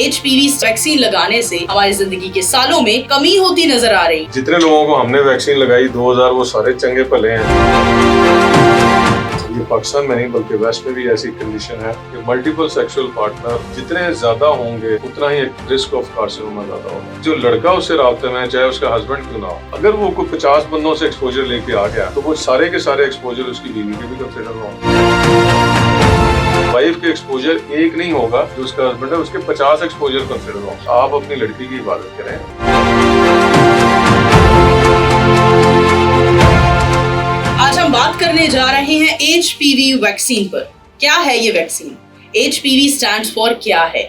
HPV vaccine लगाने से हमारी जिंदगी के सालों में कमी होती नजर आ रही। जितने लोगों को हमने वैक्सीन लगाई 2000 वो सारे चंगे भले हैं। ये पाकिस्तान में नहीं बल्कि वेस्ट में भी ऐसी कंडीशन है कि मल्टीपल सेक्सुअल पार्टनर जितने ज्यादा होंगे उतना ही रिस्क ऑफ कार्सिनोमा ज्यादा होगा। जो लड़का उससे राब्ते में चाहे उसका हस्बैंड क्यों ना हो, अगर वो कोई 50 बंदों से एक्सपोजर लेके आ गया तो वो सारे के सारे एक्सपोजर उसकी बीवी के भी कंसिडर होंगे। वाइफ के एक्सपोजर एक नहीं होगा, जो उसका हस्बैंड है उसके 50 एक्सपोजर कंसिडर होंगे। आप अपनी लड़की की हिफाजत करें। आज हम बात करने जा रहे हैं HPV वैक्सीन पर। क्या है ये वैक्सीन? HPV स्टैंड्स फॉर क्या है?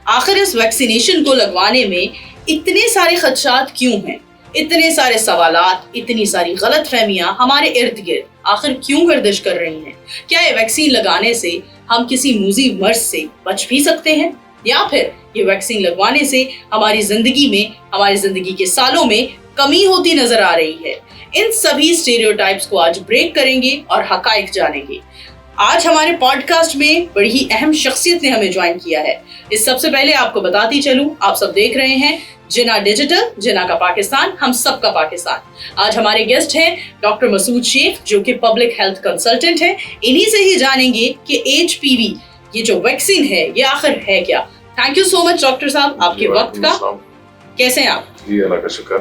आखिर इस वैक्सीनेशन को लगवाने में इतने सारे खदशात क्यों हैं? इतने सारे सवालात, इतनी सारी गलतफहमियां हमारे इर्द गिर्द आखिर क्यों गर्दिश कर रही हैं? क्या ये वैक्सीन लगाने से हम किसी मूजी मर्ज से बच भी सकते हैं, या फिर ये वैक्सीन लगवाने से हमारी जिंदगी के सालों में कमी होती नजर आ रही है? इन सभी स्टेरियोटाइप्स को आज ब्रेक करेंगे और हकाइक जानेंगे। आज हमारे पॉडकास्ट में बड़ी ही अहम शख्सियत ने हमें ज्वाइन किया है। इस सबसे पहले आपको बताती चलूं, आप सब देख रहे हैं जिना डिजिटल, जिना का पाकिस्तान, हम सब का पाकिस्तान। आज हमारे गेस्ट हैं डॉक्टर मसूद शेख, जो कि पब्लिक हेल्थ कंसल्टेंट हैं। इन्हीं से ही जानेंगे कि HPV ये जो वैक्सीन है ये आखिर है क्या। Thank you so much doctor साहब आपके वक्त का। कैसे हैं आप? जी अल्लाह का शुक्र।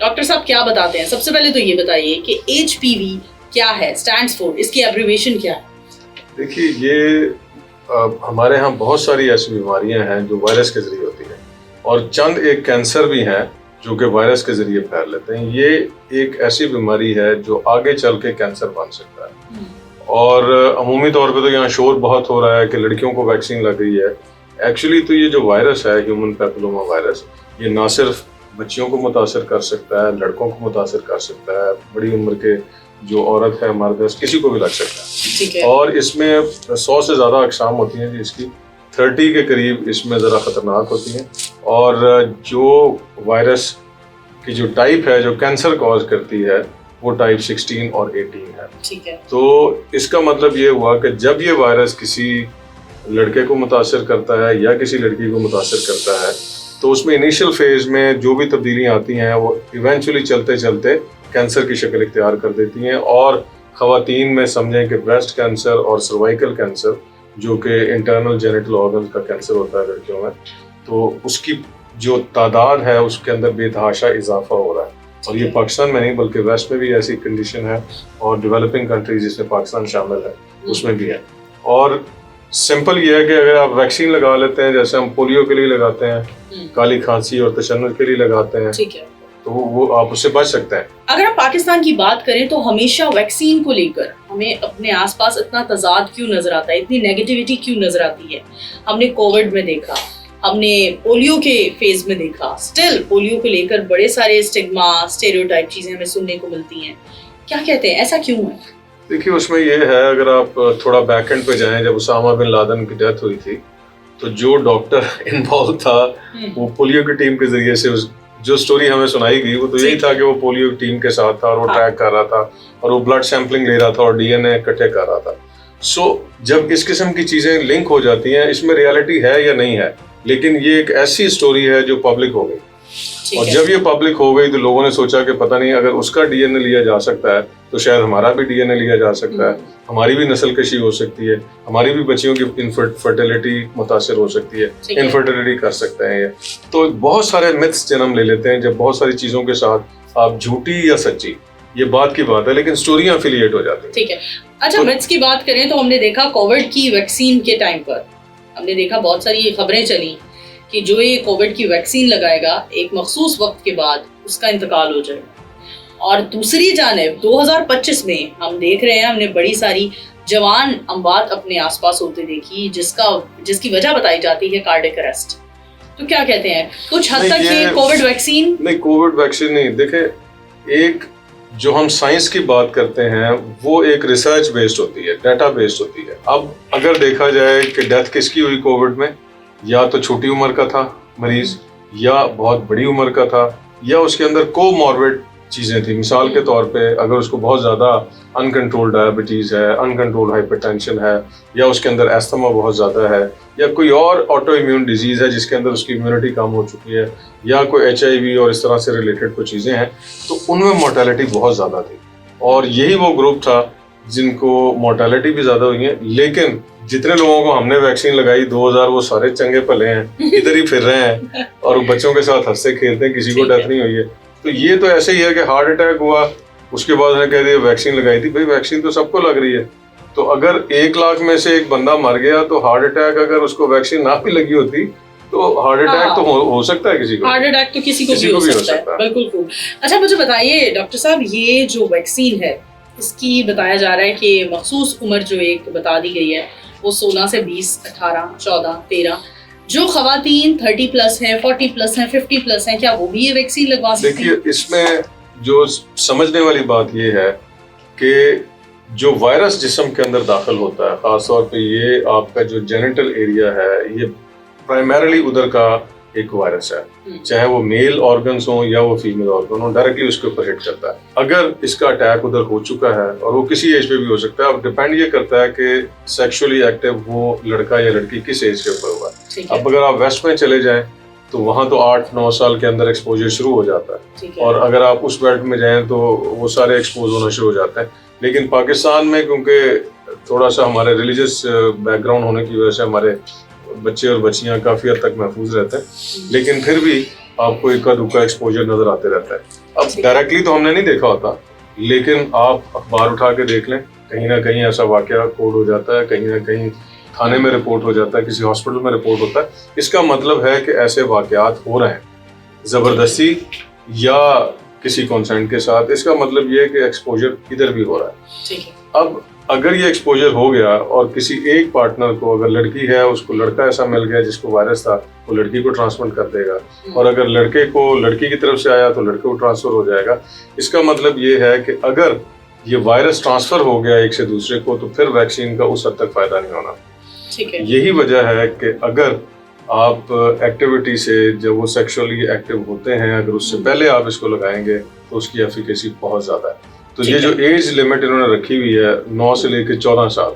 डॉक्टर साहब क्या बताते हैं? सबसे पहले तो ये बताइए कि HPV क्या है, स्टैंड्स फॉर, इसकी एब्रिविएशन क्या है? देखिए, ये हमारे यहाँ बहुत सारी ऐसी बीमारियां हैं जो वायरस के जरिए होती हैं, और चंद एक कैंसर भी हैं जो कि वायरस के जरिए फैल लेते हैं। ये एक ऐसी बीमारी है जो आगे चल के कैंसर बन सकता है। और अमूमी तौर पे तो यहाँ शोर बहुत हो रहा है कि लड़कियों को वैक्सीन लग गई है। एक्चुअली तो ये जो वायरस है, ह्यूमन पैपिलोमा वायरस, ये ना सिर्फ बच्चियों को मुतासर कर सकता है, लड़कों को मुतासर कर सकता है, बड़ी उम्र के जो औरत है, मर्द है, किसी को भी लग सकता है। ठीक है। और इसमें 100 से ज़्यादा अक़साम होती हैं जिसकी 30 के करीब इसमें ज़रा ख़तरनाक होती हैं। और जो वायरस की जो टाइप है जो कैंसर कॉज करती है वो टाइप 16 और 18 है। ठीक है। तो इसका मतलब ये हुआ कि जब ये वायरस किसी लड़के को मुतासर करता है या किसी लड़की को मुतासर करता है तो उसमें इनिशियल फेज में जो भी तब्दीलियाँ आती हैं वो इवेंचुअली चलते चलते कैंसर की शक्ल इख्तियार कर देती हैं। और ख़वातीन में समझें कि ब्रेस्ट कैंसर और सर्वाइकल कैंसर, जो कि इंटरनल जेनिटल ऑर्गन का कैंसर होता है लड़कियों में, तो उसकी जो तादाद है उसके अंदर बेतहाशा इजाफा हो रहा है। और ये पाकिस्तान में नहीं बल्कि वेस्ट में भी ऐसी कंडीशन है, और डेवलपिंग कंट्रीज जिसमें पाकिस्तान शामिल है उसमें भी है। और सिंपल ये है कि अगर आप वैक्सीन लगा लेते हैं, जैसे हम पोलियो के लिए लगाते हैं, काली खांसी और तशन्नुज के लिए लगाते हैं, ठीक है, तो वो आप उससे बच सकते हैं। अगर हम पाकिस्तान की बात करें तो हमेशा वैक्सीन को लेकर हमें अपने आसपास इतना तजाद क्यों नजर आता है, इतनी नेगेटिविटी क्यों नजर आती है? हमने कोविड में देखा, हमने पोलियो के फेज में देखा, स्टिल पोलियो को लेकर बड़े सारे स्टिग्मा, स्टेरियोटाइप चीजें हमें सुनने को मिलती हैं। क्या कहते हैं, ऐसा क्यों है? देखिए, उसमें ये है, अगर आप थोड़ा बैक एंड पे जाएं, जब उसामा बिन लादेन की डेथ हुई थी तो जो डॉक्टर इन्वॉल्व था वो पोलियो की टीम के जरिए से जो स्टोरी हमें सुनाई गई वो तो यही था कि वो पोलियो टीम के साथ था और वो ट्रैक कर रहा था और वो ब्लड सैंपलिंग ले रहा था और DNA इकट्ठे कर रहा था। सो जब इस किस्म की चीजें लिंक हो जाती हैं, इसमें रियलिटी है या नहीं है, लेकिन ये एक ऐसी स्टोरी है जो पब्लिक हो गई। और जब ये पब्लिक हो गई तो लोगों ने सोचा कि पता नहीं, अगर उसका DNA लिया जा सकता है तो शायद हमारा भी DNA लिया जा सकता है, हमारी भी नस्ल कशी हो सकती है, हमारी भी बच्चियों की इनफर्टिलिटी मुतासर हो सकती है, इनफर्टिलिटी कर सकते हैं ये। तो बहुत सारे मिथ्स जन्म ले लेते हैं जब बहुत सारी चीजों के साथ आप झूठी या सच्ची, ये बात की बात है, लेकिन स्टोरियां एफिलिएट हो जाती हैं। ठीक है। अच्छा, मिथ्स की बात करें तो हमने देखा कोविड की वैक्सीन के टाइम पर हमने देखा बहुत सारी खबरें चली कि जो ये कोविड की वैक्सीन लगाएगा एक मखसूस वक्त के बाद उसका इंतकाल हो जाएगा। और दूसरी जानिब 2025 में हम देख रहे हैं, हमने बड़ी सारी जवान अमवात अपने आसपास होते देखी जिसकी वजह बताई जाती है कार्डियक अरेस्ट। तो क्या कहते हैं, कुछ हद तक ये कोविड वैक्सीन नहीं, कोविड वैक्सीन नहीं। देखे, एक जो हम साइंस की बात करते हैं वो एक रिसर्च बेस्ड होती है, डाटा बेस्ड होती है। अब अगर देखा जाए कि डेथ किसकी हुई कोविड में, या तो छोटी उम्र का था मरीज, या बहुत बड़ी उम्र का था, या उसके अंदर कोमॉर्बिड चीज़ें थी। मिसाल के तौर पे अगर उसको बहुत ज़्यादा अनकंट्रोल्ड डायबिटीज़ है, अनकंट्रोल्ड हाइपरटेंशन है, या उसके अंदर एस्थमा बहुत ज़्यादा है, या कोई और ऑटो इम्यून डिजीज़ है जिसके अंदर उसकी इम्यूनिटी कम हो चुकी है, या कोई HIV और इस तरह से रिलेटेड कोई चीज़ें हैं, तो उनमें मोर्टेलिटी बहुत ज़्यादा थी। और यही वो ग्रुप था जिनको मोर्टेलिटी भी ज़्यादा हुई है। लेकिन जितने लोगों को हमने वैक्सीन लगाई 2000, वो सारे चंगे भले हैं, इधर ही फिर रहे हैं और बच्चों के साथ हंसते खेलते हैं, किसी को डेथ नहीं हुई है। तो ये तो ऐसे ही है कि हार्ट अटैक हुआ, उसके बाद उन्हें कह दिया वैक्सीन लगाई थी। भाई वैक्सीन तो सबको लग रही है, तो अगर 1 लाख में से एक बंदा मर गया तो हार्ट अटैक अगर उसको वैक्सीन ना भी लगी होती तो हार्ट अटैक तो हो सकता है किसी को। हार्ट अटैक तो किसी को भी हो सकता है। बिल्कुल खूब। अच्छा मुझे बताइए डॉक्टर साहब, ये जो वैक्सीन है इसकी बताया जा रहा है कि मखसूस उम्र जो एक बता दी गई है वो 16 से 20, 18, 14, 13, जो खवातीन 30 प्लस हैं, 40 प्लस हैं, 50 प्लस हैं, क्या वो भी ये वैक्सीन लगवा सकते हैं? देखिए, इसमें जो समझने वाली बात ये है कि जो वायरस जिस्म के अंदर दाखिल होता है, खासतौर पे ये आपका जो जेनिटल एरिया है, ये प्राइमरीली उधर का एक वायरस है, चाहे वो मेल ऑर्गन्स हो या वो फीमेल ऑर्गन हो, डायरेक्टली उसके ऊपर हिट करता है। अगर इसका अटैक उधर हो चुका है, और वो किसी एज पे भी हो सकता है, अब डिपेंड ये करता है कि सेक्सुअली एक्टिव वो लड़का या लड़की किस एज के ऊपर हुआ है। अब अगर आप वेस्ट में चले जाएं तो वहाँ तो 8-9 साल के अंदर एक्सपोजर शुरू हो जाता है, और अगर आप उस बेल्ट में जाएं तो वो सारे एक्सपोज होना शुरू हो जाते हैं। लेकिन पाकिस्तान में क्योंकि थोड़ा सा हमारे रिलीजियस बैकग्राउंड होने की वजह से हमारे बच्चे और बच्चियां काफी हद तक महफूज रहते हैं, लेकिन फिर भी आपको इक्का दुक्का एक्सपोजर नजर आते रहता है। अब डायरेक्टली तो हमने नहीं देखा होता, लेकिन आप अखबार उठा के देख लें, कहीं ना कहीं ऐसा वाकया कोड हो जाता है, कहीं ना कहीं थाने में रिपोर्ट हो जाता है, किसी हॉस्पिटल में रिपोर्ट होता है। इसका मतलब है कि ऐसे वाकयात हो रहे हैं जबरदस्ती या किसी कॉन्सेंट के साथ। इसका मतलब ये है कि एक्सपोजर इधर भी हो रहा है। ठीक है। अब अगर ये एक्सपोजर हो गया और किसी एक पार्टनर को, अगर लड़की है उसको लड़का ऐसा मिल गया जिसको वायरस था, वो लड़की को ट्रांसमिट कर देगा, और अगर लड़के को लड़की की तरफ से आया तो लड़के को ट्रांसफर हो जाएगा। इसका मतलब ये है कि अगर ये वायरस ट्रांसफर हो गया एक से दूसरे को तो फिर वैक्सीन का उस हद तक फायदा नहीं होना। ठीक है। यही वजह है कि अगर आप एक्टिविटी से, जब वो सेक्सुअली एक्टिव होते हैं, अगर उससे पहले आप इसको लगाएंगे तो उसकी एफिकेसी बहुत ज्यादा है। तो ये जो एज लिमिट इन्होंने रखी हुई है 9 से लेकर 14 साल,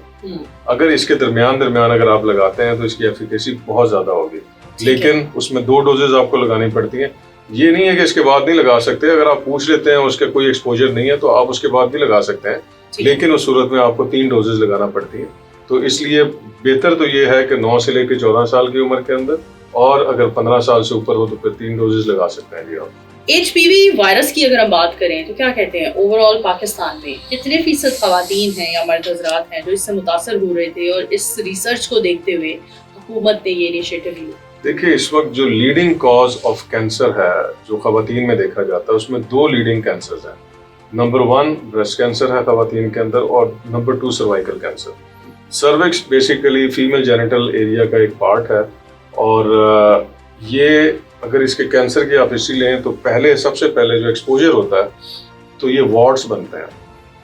अगर इसके दरमियान अगर आप लगाते हैं तो इसकी एफिकेसी बहुत ज्यादा होगी। लेकिन उसमें 2 डोजेज आपको लगानी पड़ती हैं। ये नहीं है कि इसके बाद नहीं लगा सकते। अगर आप पूछ लेते हैं उसके कोई एक्सपोजर नहीं है तो आप उसके बाद भी लगा सकते हैं, लेकिन उस सूरत में आपको 3 डोजेज लगाना पड़ती है। तो इसलिए बेहतर तो ये है कि 9 से लेकर 14 साल की उम्र के अंदर, और अगर 15 साल से ऊपर हो तो फिर 3 डोजेज लगा सकते हैं जी आप। HPV वायरस की अगर हम बात करें तो क्या कहते हैं, ओवरऑल पाकिस्तान में कितने फीसद खवातीन हैं या मर्द हजरात हैं जो इससे मुतासर हो रहे थे, और इस रिसर्च को देखते हुए हुकूमत ने ये इनिशिएटिव लिया? देखिए, इस वक्त जो लीडिंग कॉज ऑफ कैंसर है जो खवातीन में देखा जाता है, उसमें 2 लीडिंग कैंसर हैं। नंबर 1 ब्रेस्ट कैंसर है खवातीन के अंदर, और number 2 cervical cancer. Cervix basically female genital area का एक पार्ट है, और ये अगर इसके कैंसर की आप हिस्ट्री लें तो सबसे पहले जो एक्सपोजर होता है तो ये वॉर्ड्स बनते हैं।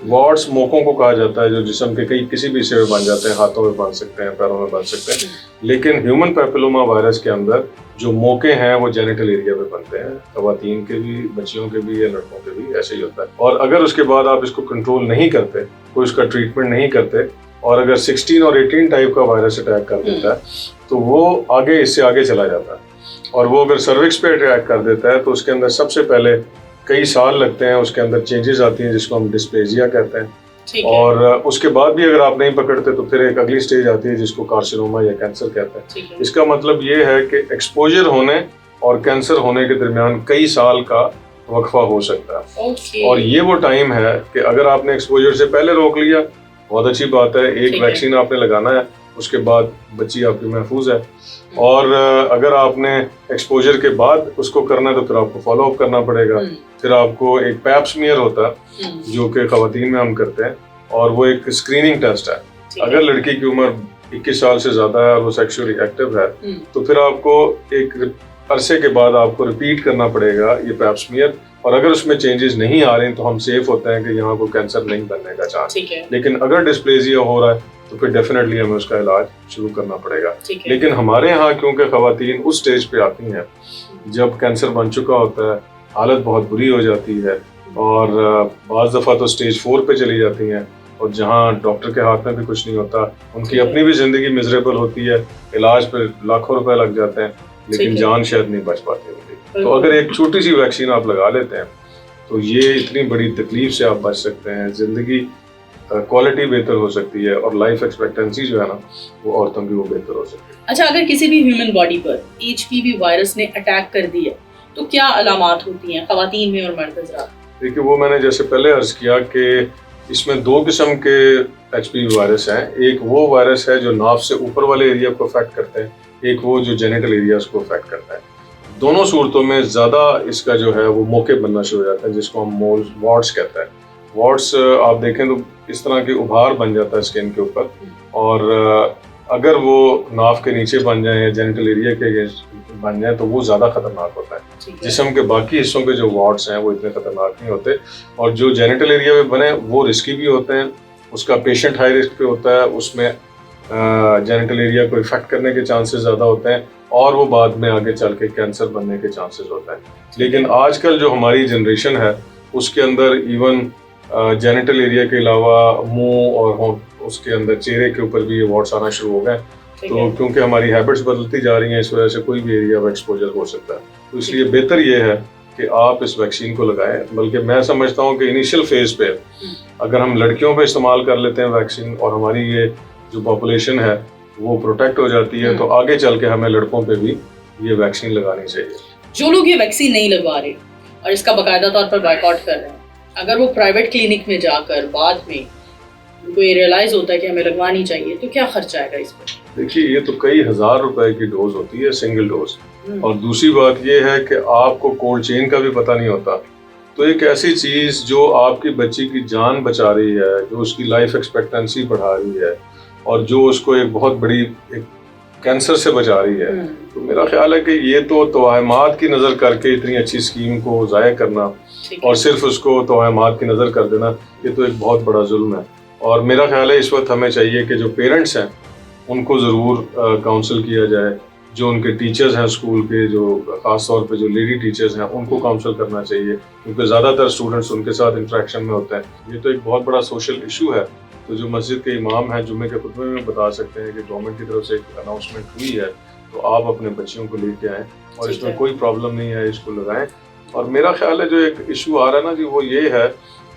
वॉर्ड्स मोकों को कहा जाता है, जो जिस्म के किसी भी हिस्से में बन जाते हैं, हाथों में बन सकते हैं, पैरों में बन सकते हैं। लेकिन ह्यूमन पैपिलोमा वायरस के अंदर जो मोके हैं वो जेनिटल एरिया में बनते हैं, खवातीन के भी, बच्चियों के भी या लड़कों के भी, ऐसे ही होता है। और अगर उसके बाद आप इसको कंट्रोल नहीं करते, कोई उसका ट्रीटमेंट नहीं करते, और अगर 16 और 18 टाइप का वायरस अटैक कर देता है तो वो आगे, इससे आगे चला जाता है। और वो अगर सर्विक्स पे अटैक कर देता है तो उसके अंदर सबसे पहले कई साल लगते हैं, उसके अंदर चेंजेस आती हैं जिसको हम डिस्प्लेजिया कहते हैं। और उसके बाद भी अगर आप नहीं पकड़ते तो फिर एक अगली स्टेज आती है जिसको कार्सिनोमा या कैंसर कहते हैं। इसका मतलब ये है कि एक्सपोजर होने और कैंसर होने के दरमियान कई साल का वक्फा हो सकता है। और ये वो टाइम है कि अगर आपने एक्सपोजर से पहले रोक लिया, बहुत अच्छी बात है, एक वैक्सीन आपने लगाना है, उसके बाद बच्ची आपकी महफूज है। और अगर आपने एक्सपोजर के बाद उसको करना है तो फिर आपको फॉलो अप करना पड़ेगा। फिर आपको एक पैप स्मीयर होता है जो कि खवातीन में हम करते हैं, और वो एक स्क्रीनिंग टेस्ट है। अगर लड़की की उम्र 21 साल से ज्यादा है और वो सेक्सुअली एक्टिव है तो फिर आपको एक अरसे के बाद आपको रिपीट करना पड़ेगा ये पैप स्मीयर। और अगर उसमें चेंजेस नहीं आ रहे तो हम सेफ होते हैं कि यहाँ को कैंसर नहीं बनने का चांस। लेकिन अगर डिस्प्लेजिया हो रहा है तो फिर डेफिनेटली हमें उसका इलाज शुरू करना पड़ेगा। लेकिन हमारे यहाँ क्योंकि खवातीन उस स्टेज पे आती हैं जब कैंसर बन चुका होता है, हालत बहुत बुरी हो जाती है, और बाज़ दफ़ा तो स्टेज 4 पे चली जाती हैं, और जहाँ डॉक्टर के हाथ में भी कुछ नहीं होता, उनकी अपनी भी ज़िंदगी मिजरेबल होती है, इलाज पे लाखों रुपए लग जाते हैं, लेकिन जान शायद नहीं बच पाती उनकी। तो अगर एक छोटी सी वैक्सीन आप लगा लेते हैं तो ये इतनी बड़ी तकलीफ से आप बच सकते हैं, ज़िंदगी क्वालिटी बेहतर हो सकती है, और लाइफ एक्सपेक्टेंसी जो है ना वो औरतों की वो बेहतर हो सकती है। अच्छा, अगर किसी भी ह्यूमन बॉडी पर HPV वायरस ने अटैक कर दिया तो क्या अलामात होती हैं ख़वातीन में और मर्द हज़रात? देखिए, वो मैंने जैसे पहले अर्ज किया कि इसमें 2 किस्म के HPV वायरस हैं। एक वो वायरस है जो नाभ से ऊपर वाले एरिया को अफेक्ट करते हैं, एक वो जो जेनिटल एरियाज को अफेक्ट करता है। दोनों सूरतों में ज़्यादा इसका जो है वो मौके बनना शुरू हो जाता है, जिसको हम वॉर्ट्स कहते हैं। वॉर्ट्स आप देखें तो इस तरह के उभार बन जाता है स्किन के ऊपर, और अगर वो नाभ के नीचे बन जाए या जेनिटल एरिया के बन जाए तो वो ज़्यादा खतरनाक होता है। जिस्म के बाकी हिस्सों पे जो वॉर्ट्स हैं वो इतने खतरनाक नहीं होते, और जो जेनिटल एरिया में बने वो रिस्की भी होते हैं। उसका पेशेंट हाई रिस्क पे होता है, उसमें जेनिटल एरिया को इफेक्ट करने के चांसेस ज़्यादा होते हैं, और वो बाद में आगे चल के कैंसर बनने के चांसेस होते हैं। लेकिन आजकल जो हमारी जनरेशन है उसके अंदर इवन जेनिटल एरिया के अलावा मुंह और उसके अंदर चेहरे के ऊपर भी ये वॉर्ट्स आना शुरू हो गए। तो क्योंकि हमारी हैबिट्स बदलती जा रही हैं, इस वजह से कोई भी एरिया ऑफ एक्सपोजर हो सकता है। तो इसलिए बेहतर ये है कि आप इस वैक्सीन को लगाएं। बल्कि मैं समझता हूँ कि इनिशियल फेज पे अगर हम लड़कियों पे इस्तेमाल कर लेते हैं वैक्सीन, और हमारी ये जो पॉपुलेशन है वो प्रोटेक्ट हो जाती है, तो आगे चल के हमें लड़कों पे भी ये वैक्सीन लगानी चाहिए। जो लोग ये वैक्सीन नहीं लगवा रहे और इसका बाकायदा तौर पर बायकॉट कर रहे हैं, अगर वो प्राइवेट क्लिनिक में जाकर बाद में उनको ये रियलाइज होता है कि हमें लगवानी चाहिए, तो क्या खर्चा आएगा इस पर? देखिए, ये तो कई हजार रुपए की डोज होती है, सिंगल डोज। और दूसरी बात ये है कि आपको कोल्ड चेन का भी पता नहीं होता। तो एक ऐसी चीज जो आपकी बच्ची की जान बचा रही है, जो उसकी लाइफ एक्सपेक्टेंसी बढ़ा रही है, और जो उसको एक बहुत बड़ी एक कैंसर से बचा रही है, तो मेरा ख्याल है कि ये तो तवाहमात की नज़र करके इतनी अच्छी स्कीम को ज़ाया करना और सिर्फ उसको तवाहमात की नज़र कर देना, ये तो एक बहुत बड़ा जुल्म है। और मेरा ख्याल है इस वक्त हमें चाहिए कि जो पेरेंट्स हैं उनको ज़रूर काउंसिल किया जाए, जो उनके टीचर्स हैं स्कूल के, जो ख़ास तौर पे जो लेडी टीचर्स हैं उनको काउंसिल करना चाहिए, क्योंकि ज़्यादातर स्टूडेंट्स उनके साथ इंटरेक्शन में होते हैं। ये तो एक बहुत बड़ा सोशल इशू है। तो जो मस्जिद के इमाम हैं जुम्मे के खुतबे में बता सकते हैं कि गवर्नमेंट की तरफ से एक अनाउंसमेंट हुई है, तो आप अपने बच्चियों को लेके आएँ और इसमें कोई प्रॉब्लम नहीं है, इसको लगाएं। और मेरा ख्याल है जो एक इशू आ रहा है ना जी, वो ये है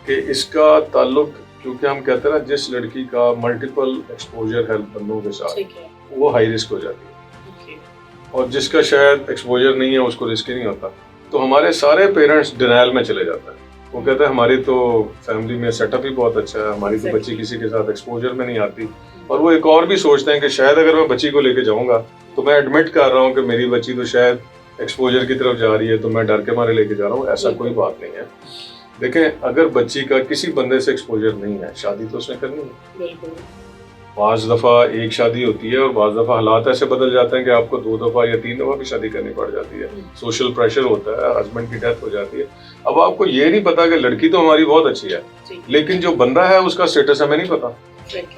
कि इसका ताल्लुक, क्योंकि हम कहते हैं ना जिस लड़की का मल्टीपल एक्सपोजर है बंदों के साथ, वो हाई रिस्क हो जाती है, और जिसका शायद एक्सपोजर नहीं है उसको रिस्क ही नहीं होता। तो हमारे सारे पेरेंट्स डिनायल में चले जाते हैं। वो कहते हैं हमारी तो फैमिली में सेटअप ही बहुत अच्छा है, हमारी तो बच्ची किसी के साथ एक्सपोजर में नहीं आती। और वो एक और भी सोचते हैं कि शायद अगर मैं बच्ची को लेके जाऊंगा तो मैं एडमिट कर रहा हूँ कि मेरी बच्ची तो शायद एक्सपोजर की तरफ जा रही है, तो मैं डर के मारे लेके जा रहा हूँ। ऐसा कोई बात नहीं है। देखें, अगर बच्ची का किसी बंदे से एक्सपोजर नहीं है, शादी तो उसने करनी है। बाज़ दफ़ा एक शादी होती है और बाज़ दफ़ा हालात ऐसे बदल जाते हैं कि आपको 2 दफ़ा या 3 दफ़ा भी शादी करनी पड़ जाती है। सोशल प्रेशर होता है, हस्बैंड की डेथ हो जाती है। अब आपको ये नहीं पता कि लड़की तो हमारी बहुत अच्छी है, लेकिन जो बंदा है उसका स्टेटस हमें नहीं पता।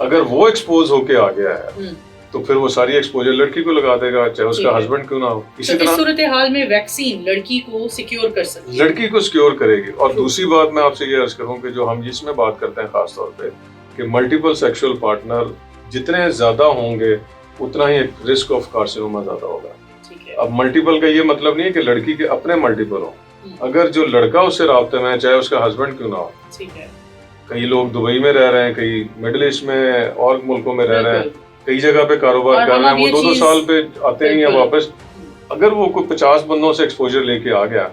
अगर वो एक्सपोज होके आ गया है तो फिर वो सारी एक्सपोजर लड़की को लगा देगा, चाहे उसका हस्बैंड क्यों ना हो। इसी तरह सूरत हाल में वैक्सीन लड़की को सिक्योर कर सकती है, लड़की को सिक्योर करेगी। और दूसरी बात मैं आपसे ये अर्ज करूँ कि जो हम इसमें बात करते हैं खास तौर पे कि मल्टीपल सेक्सुअल पार्टनर जितने ज्यादा होंगे उतना ही रिस्क ऑफ कार्सिनोमा ज्यादा होगा। अब मल्टीपल का ये मतलब नहीं है कि लड़की के अपने मल्टीपल हो, अगर जो लड़का उससे राब्ते में है, चाहे उसका हस्बैंड क्यों ना हो। कई लोग दुबई में रह रहे हैं, कई मिडिल ईस्ट में और मुल्कों में रह रहे हैं, कई जगह पे कारोबार कर रहे हैं, वो 2-2 साल पे आते नहीं है वापस। अगर वो कोई 50 बंदों से एक्सपोजर लेके आ गया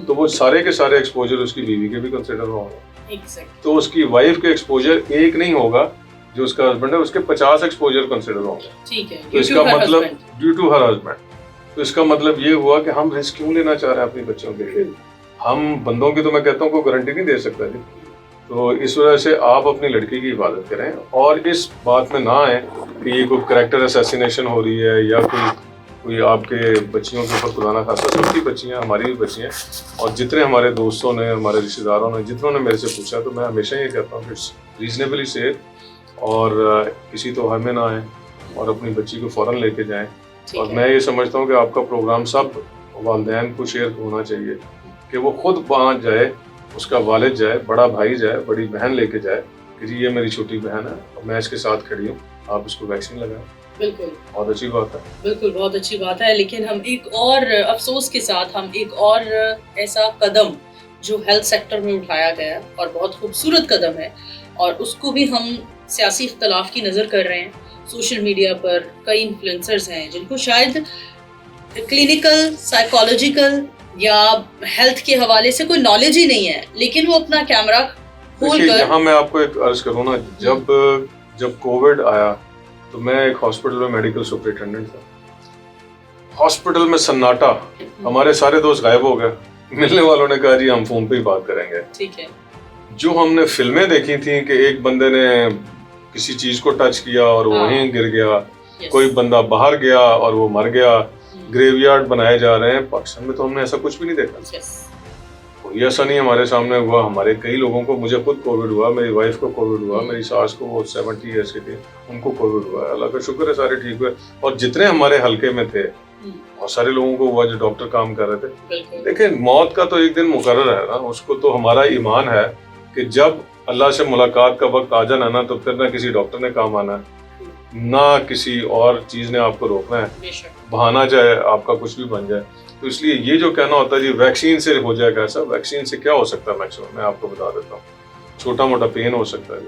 तो वो सारे के सारे एक्सपोजर उसकी बीवी के भी कंसिडर होंगे। तो उसकी वाइफ के एक्सपोजर एक नहीं होगा, जो उसका हस्बैंड है उसके 50 एक्सपोजर कंसिडर होंगे। तो इसका मतलब ड्यू टू हर हस्बैंड। तो इसका मतलब ये हुआ कि हम रिस्क क्यों लेना चाह रहे हैं अपनी बच्चों के लिए। हम बंदों की तो मैं कहता हूँ कोई गारंटी नहीं दे सकता जी। तो इस वजह से आप अपनी लड़की की हिफाजत करें और इस बात में ना आए कि ये कोई कैरेक्टर असैसिनेशन हो रही है या कोई आपके बच्चियों के ऊपर खुदा ना खासा। सबकी बच्चियाँ, हमारी भी बच्चियाँ, और जितने हमारे दोस्तों ने, हमारे रिश्तेदारों ने, जितनों ने मेरे से पूछा, तो मैं हमेशा ये कहता हूँ कि इट्स रीजनेबली सेफ और किसी तो में ना आए और अपनी बच्ची को फ़ौरन लेके जाएं। और मैं ये समझता हूँ कि आपका प्रोग्राम सब वालिदैन को शेयर होना चाहिए कि वो खुद पहुँच जाए उसका वालिद जाए, बड़ा भाई जाए, बड़ी बहन लेके जाए कि जी ये मेरी छोटी बहन है और मैं इसके साथ खड़ी हूँ, आप इसको वैक्सीन लगाएं। बिल्कुल बहुत अच्छी बात है। बिल्कुल बहुत अच्छी बात है। लेकिन हम एक और अफसोस के साथ हम एक और ऐसा कदम जो हेल्थ सेक्टर में उठाया गया है और बहुत खूबसूरत कदम है, और उसको भी हम सियासी इख्तलाफ की नज़र कर रहे हैं। सोशल मीडिया पर कई इन्फ्लुएंसर्स हैं जिनको शायद क्लिनिकल, साइकोलॉजिकल या हेल्थ के हवाले से कोई नॉलेज ही नहीं है, लेकिन वो अपना कैमरा खोल देखिए, कर। यहाँ मैं आपको एक अर्ज करूँ ना, जब कोविड आया तो मैं एक हॉस्पिटल में मेडिकल सुपरिटेंडेंट था। हॉस्पिटल में सन्नाटा, हमारे सारे दोस्त गायब हो गए। मिलने वालों ने कहा जी हम फोन पे ही बात करेंगे। ठीक है। जो हमने फिल्में देखी थी कि एक बंदे ने किसी चीज को टच किया और वो वहीं गिर गया, कोई बंदा बाहर गया और वो मर गया, ग्रेवयार्ड बनाए जा रहे हैं, पाकिस्तान में तो हमने ऐसा कुछ भी नहीं देखा। कोई ऐसा नहीं हमारे सामने हुआ। हमारे कई लोगों को, मुझे खुद कोविड हुआ, मेरी वाइफ को कोविड हुआ, मेरी सास को, वो 70 ईयर्स की थी, उनको कोविड हुआ। अल्लाह का शुक्र है सारे ठीक हुए। और जितने हमारे हल्के में थे बहुत सारे लोगों को हुआ जो डॉक्टर काम कर रहे थे। देखिए, मौत का तो एक दिन मुकर्रर है ना, उसको तो हमारा ईमान है कि जब अल्लाह से मुलाकात का वक्त आ जाना ना, तो फिर ना किसी डॉक्टर ने काम आना है, ना किसी और चीज ने आपको रोकना है, बहाना जाए आपका कुछ भी बन जाए। तो इसलिए ये जो कहना होता है जी वैक्सीन से हो जाएगा ऐसा, वैक्सीन से क्या हो सकता है मैक्सिमम, मैं आपको बता देता हूँ। छोटा मोटा पेन हो सकता है,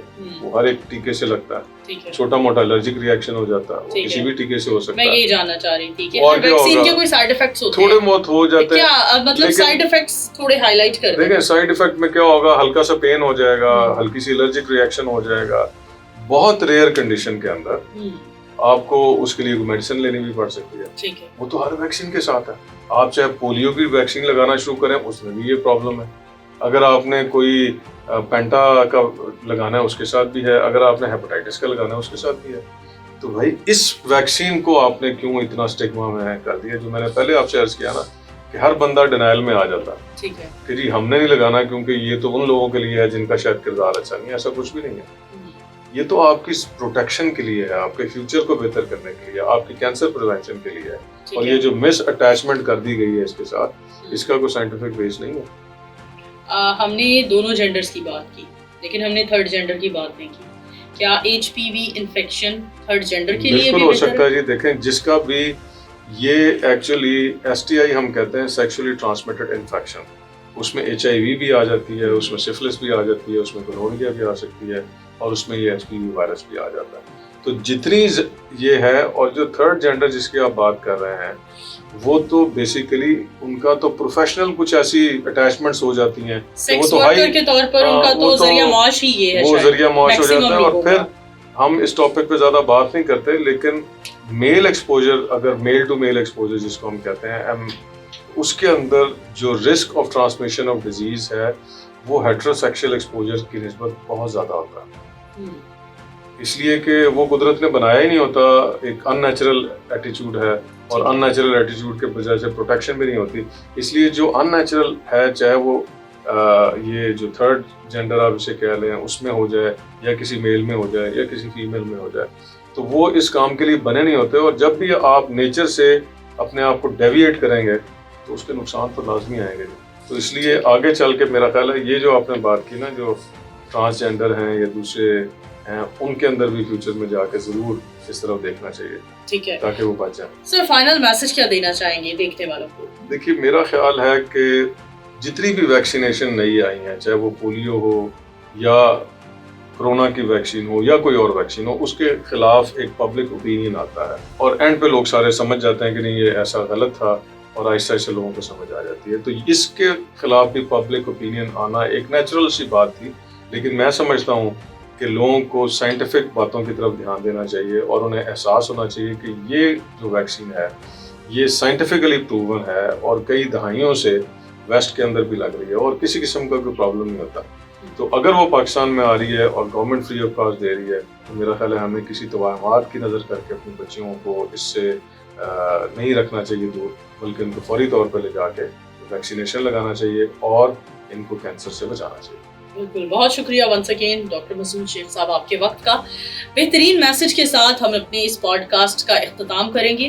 वो हर एक टीके से लगता है। छोटा मोटा एलर्जिक रिएक्शन हो जाता है, वो किसी भी टीके से हो सकता है। मैं यही जानना चाह रही थी कि हर वैक्सीन के कोई साइड इफेक्ट्स होते हैं? थोड़े बहुत हो जाते हैं। क्या मतलब साइड इफेक्ट्स थोड़े हाईलाइट कर दें। देखिए, साइड इफेक्ट में क्या होगा, हल्का सा पेन हो जाएगा, हल्की सी एलर्जिक रिएक्शन हो जाएगा। बहुत रेयर कंडीशन के अंदर आपको उसके लिए मेडिसिन लेनी भी पड़ सकती है। ठीक है। वो तो हर वैक्सीन के साथ है। आप चाहे पोलियो की वैक्सीन लगाना शुरू करें, उसमें भी ये प्रॉब्लम है। अगर आपने कोई पेंटा का लगाना है उसके साथ भी है, अगर आपने हेपेटाइटिस का लगाना है उसके साथ भी है। तो भाई इस वैक्सीन को आपने क्यों इतना स्टिग्मा में कर दिया, जो मैंने पहले आपसे अर्ज किया ना कि हर बंदा डिनायल में आ जाता है। ठीक है कि जी हमने नहीं लगाना क्योंकि ये तो उन लोगों के लिए है जिनका शायद किरदार अच्छा नहीं है। ऐसा कुछ भी नहीं है। ये तो आपकी प्रोटेक्शन के लिए है, आपके फ्यूचर को बेहतर करने के लिए, आपकी कैंसर प्रिवेंशन के लिए है। और ये जो मिस अटैचमेंट कर दी गई है इसके साथ, इसका कोई साइंटिफिक बेस नहीं है। हमने दोनों जेंडर्स की बात की, लेकिन हमने थर्ड जेंडर की बात नहीं की। क्या HPV इन्फेक्शन थर्ड जेंडर के लिए भी हो सकता है जी। देखें, जिसका भी ये एक्चुअली STI हम कहते हैं, सेक्सुअली ट्रांसमिटेड इन्फेक्शन, उसमें HIV भी आ जाती है, उसमें सिफिलिस भी आ जाती है, उसमें गोनोरिया भी आ सकती है, और उसमें ये HPV वायरस भी आ जाता है। तो जितनी ये है, और जो थर्ड जेंडर जिसकी आप बात कर रहे हैं, वो तो बेसिकली उनका तो प्रोफेशनल कुछ ऐसी अटैचमेंट्स हो जाती हैं, सेक्स तो वर्कर के तौर पर उनका तो जरिया मौश ही ये है, वो जरिया मौश हो जाता है। और फिर हम इस टॉपिक पे ज्यादा बात नहीं करते, लेकिन मेल एक्सपोजर, अगर मेल टू मेल एक्सपोजर जिसको हम कहते हैं, उसके अंदर जो risk of transmission of disease है वो हेटेरोसेक्सुअल एक्सपोजर की निस्बत बहुत ज्यादा होता है। इसलिए कि वो कुदरत ने बनाया ही नहीं होता, एक अननेचुरल एटीट्यूड है, और अननेचुरल एटीट्यूड के वजह से प्रोटेक्शन भी नहीं होती। इसलिए जो अननेचुरल है, चाहे वो ये जो थर्ड जेंडर आप इसे कह लें उसमें हो जाए, या किसी मेल में हो जाए, या किसी फीमेल में हो जाए, तो वो इस काम के लिए बने नहीं होते। और जब भी आप नेचर से अपने आप को डेविएट करेंगे तो उसके नुकसान तो लाजमी आएंगे। तो इसलिए आगे चल के मेरा ख्याल है ये जो आपने बात की ना, जो ट्रांसजेंडर हैं या दूसरे हैं, उनके अंदर भी फ्यूचर में जाके जरूर इस तरफ देखना चाहिए। ठीक है, ताकि वो बच जाए। सर, फाइनल मैसेज क्या देना चाहेंगे देखने वालों को? देखिए, मेरा ख्याल है कि जितनी भी वैक्सीनेशन नई आई हैं, चाहे वो पोलियो हो या कोरोना की वैक्सीन हो या कोई और वैक्सीन हो, उसके खिलाफ एक पब्लिक ओपिनियन आता है, और एंड पे लोग सारे समझ जाते हैं कि नहीं ये ऐसा गलत था, और आहिस्ता आहिस्ता लोगों को समझ आ जाती है। तो इसके खिलाफ भी पब्लिक ओपिनियन आना एक नेचुरल सी बात थी। लेकिन मैं समझता हूँ कि लोगों को साइंटिफिक बातों की तरफ ध्यान देना चाहिए, और उन्हें एहसास होना चाहिए कि ये जो वैक्सीन है ये साइंटिफिकली प्रूवन है, और कई दहाइयों से वेस्ट के अंदर भी लग रही है, और किसी किस्म का कोई प्रॉब्लम नहीं होता। तो अगर वो पाकिस्तान में आ रही है और गवर्नमेंट फ्री ऑफ कॉस्ट दे रही है, तो मेरा ख्याल है हमें किसी तवाहमात की नज़र करके अपने बच्चियों को इससे नहीं रखना चाहिए दूर, बल्कि उनको फौरी तौर पर ले जाके वैक्सीनेशन लगाना चाहिए और इनको कैंसर से बचाना चाहिए। बिल्कुल, बहुत शुक्रिया once again doctor Masood Sheikh साहब, आपके वक्त का। बेहतरीन मैसेज के साथ हम अपने इस पॉडकास्ट का इख्तिताम करेंगे,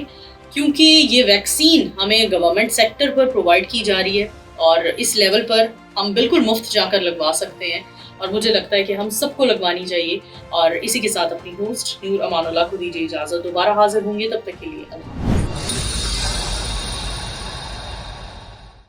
क्योंकि ये वैक्सीन हमें गवर्नमेंट सेक्टर पर प्रोवाइड की जा रही है, और इस लेवल पर हम बिल्कुल मुफ्त जाकर लगवा सकते हैं और मुझे लगता है कि हम सबको लगवानी चाहिए। और इसी के साथ अपनी होस्ट नूर अमानुल्लाह को दीजिए इजाजत। दोबारा हाजिर होंगे, तब तक के लिए अल्लाह।